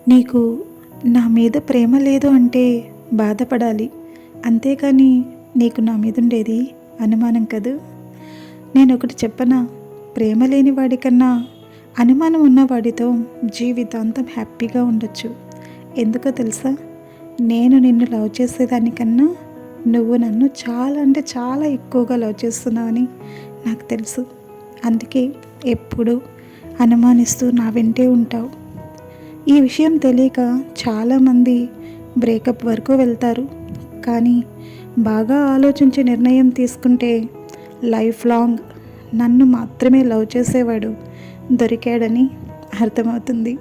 నీకు నా మీద ప్రేమ లేదు అంటే బాధపడాలి. అంతేకాని నీకు నా మీద ఉండేది అనుమానం కదూ. నేనొకటి చెప్పనా? ప్రేమ లేని వాడికన్నా అనుమానం ఉన్నవాడితో జీవితాంతం హ్యాపీగా ఉండొచ్చు. ఎందుకో తెలుసా? నేను నిన్ను లవ్ చేసేదానికన్నా నువ్వు నన్ను చాలా అంటే చాలా ఎక్కువగా లవ్ చేస్తున్నావని నాకు తెలుసు. అందుకే ఎప్పుడూ అనుమానిస్తూ నా వెంటే ఉంటావు. ఈ విషయం తెలియక చాలామంది బ్రేకప్ వరకు వెళ్తారు. కానీ బాగా ఆలోచించి నిర్ణయం తీసుకుంటే లైఫ్ లాంగ్ నన్ను మాత్రమే లవ్ చేసేవాడు దొరికాడని అర్థమవుతుంది.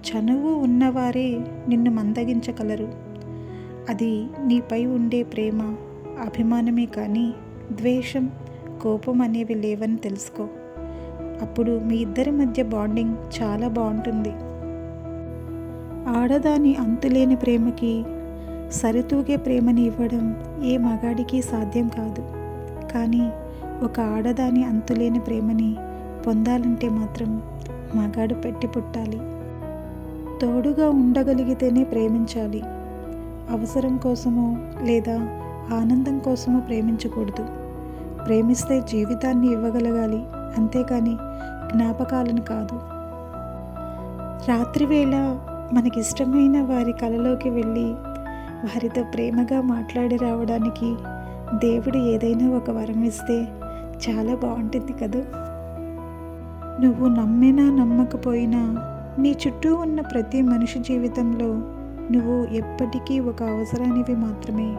చనువు ఉన్నవారే నిన్ను మందగించగలరు. అది నీపై ఉండే ప్రేమ, అభిమానమే కానీ ద్వేషం, కోపం అనేవి లేవని తెలుసుకో. అప్పుడు మీ ఇద్దరి మధ్య బాండింగ్ చాలా బాగుంటుంది. ఆడదాని అంతులేని ప్రేమకి సరితూగే ప్రేమని ఇవ్వడం ఏ మగాడికి సాధ్యం కాదు. కానీ ఒక ఆడదాని అంతులేని ప్రేమని పొందాలంటే మాత్రం మగాడు పెట్టి పుట్టాలి. తోడుగా ఉండగలిగితేనే ప్రేమించాలి. అవసరం కోసమో లేదా ఆనందం కోసమో ప్రేమించకూడదు. ప్రేమిస్తే జీవితాన్ని ఇవ్వగలగాలి, అంతేకాని జ్ఞాపకాలను కాదు. రాత్రివేళ మనకిష్టమైన వారి కలలోకి వెళ్ళి వారితో ప్రేమగా మాట్లాడి రావడానికి దేవుడు ఏదైనా ఒక వరం ఇస్తే చాలా బాగుంటుంది కదూ. నువ్వు నమ్మినా నమ్మకపోయినా నీ చుట్టూ ఉన్న ప్రతి మనిషి జీవితంలో నువ్వు ఎప్పటికీ ఒక అవసరానివి మాత్రమే.